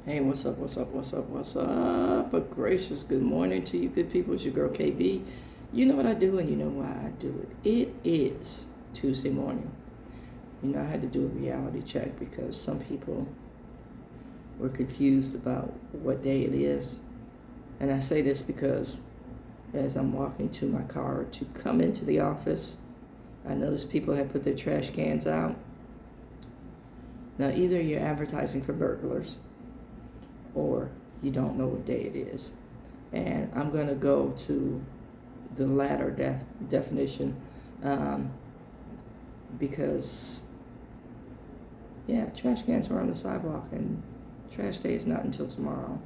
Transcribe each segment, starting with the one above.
Hey, what's up, what's up, what's up, what's up? A gracious good morning to you good people. It's your girl KB. You know what I do and you know why I do it. It is Tuesday morning. I had to do a reality check because some people were confused about what day it is. And I say this because as I'm walking to my car to come into the office, I noticed people have put their trash cans out. Now, either you're advertising for burglars or you don't know what day it is. And I'm going to go to the latter definition because, yeah, trash cans are on the sidewalk and trash day is not until tomorrow.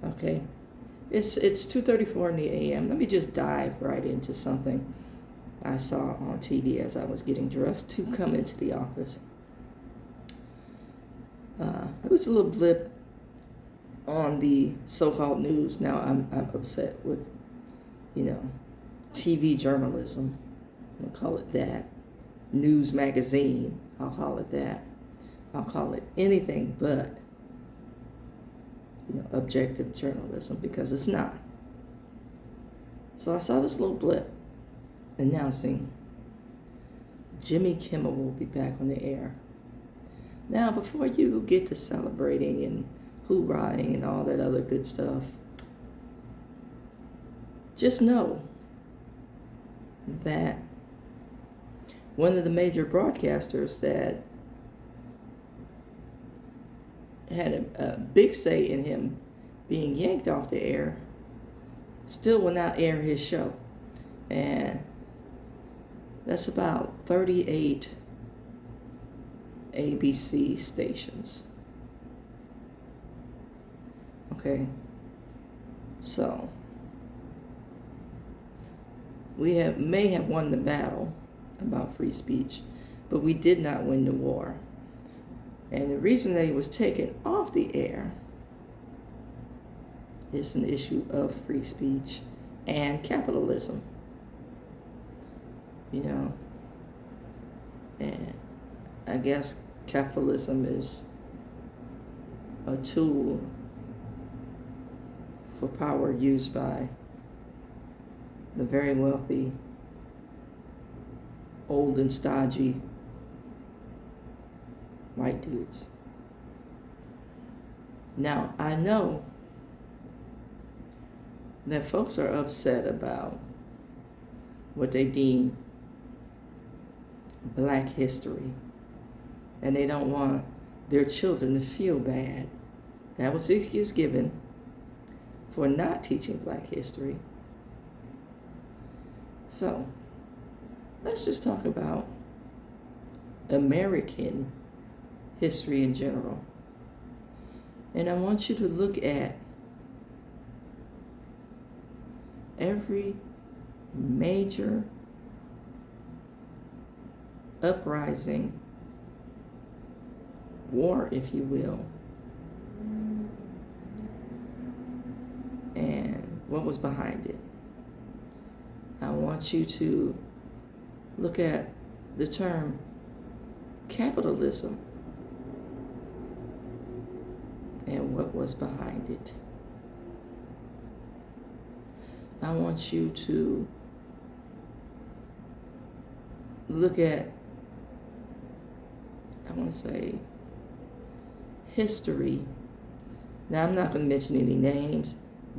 Okay, it's 2:34 in the a.m. Let me just dive right into something I saw on TV as I was getting dressed to come into the office. It was a little blip on the so-called news. Now I'm upset with, TV journalism. I'll call it that. News magazine. I'll call it that. I'll call it anything but, objective journalism because it's not. So I saw this little blip announcing Jimmy Kimmel will be back on the air. Now, before you get to celebrating and hoorahing and all that other good stuff, just know that one of the major broadcasters that had a big say in him being yanked off the air still will not air his show. And that's about 38 ABC stations. Okay, so we may have won the battle about free speech, but we did not win the war. And the reason that he was taken off the air is an issue of free speech and capitalism. And I guess capitalism is a tool for power used by the very wealthy, old and stodgy white dudes. Now, I know that folks are upset about what they deem Black history, and they don't want their children to feel bad. That was the excuse given for not teaching Black history. So, let's just talk about American history in general. And I want you to look at every major uprising, war, if you will, and what was behind it. I want you to look at the term capitalism and what was behind it. I want you to look at, history. Now, I'm not going to mention any names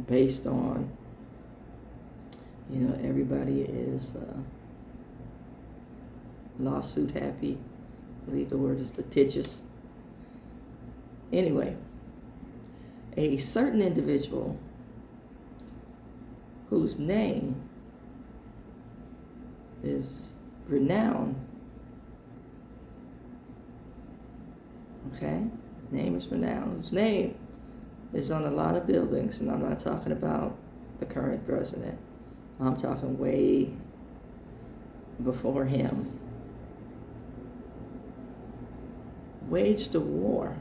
based on, everybody is lawsuit happy. I believe the word is litigious. Anyway, a certain individual whose name is renowned, okay? Name is renowned. Whose name is on a lot of buildings, and I'm not talking about the current president. I'm talking way before him. Waged a war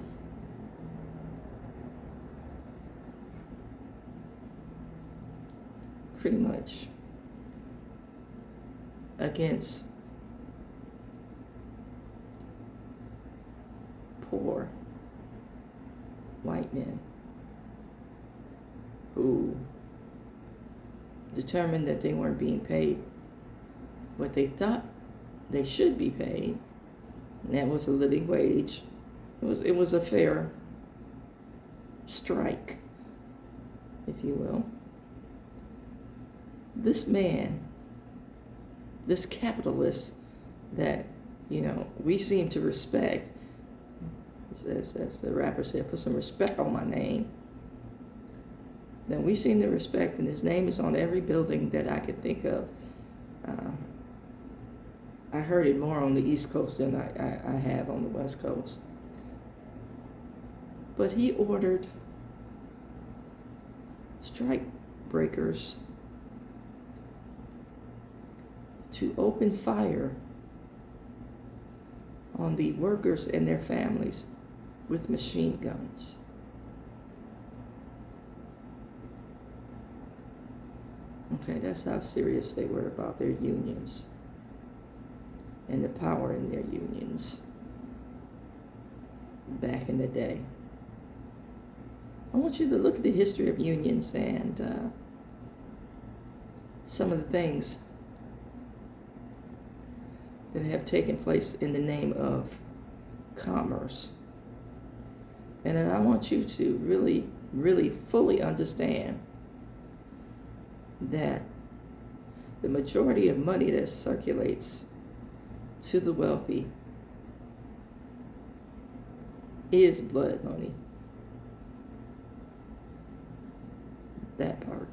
pretty much against poor white men who determined that they weren't being paid what they thought they should be paid, and that was a living wage. It was a fair strike, if you will. This man, this capitalist that, we seem to respect, as the rapper said, put some respect on my name, that we seem to respect, and his name is on every building that I could think of. I heard it more on the East Coast than I have on the West Coast. But he ordered strike breakers to open fire on the workers and their families with machine guns. Okay, that's how serious they were about their unions and the power in their unions back in the day. I want you to look at the history of unions and some of the things that have taken place in the name of commerce. And then I want you to really, really fully understand that the majority of money that circulates to the wealthy is blood money. That part.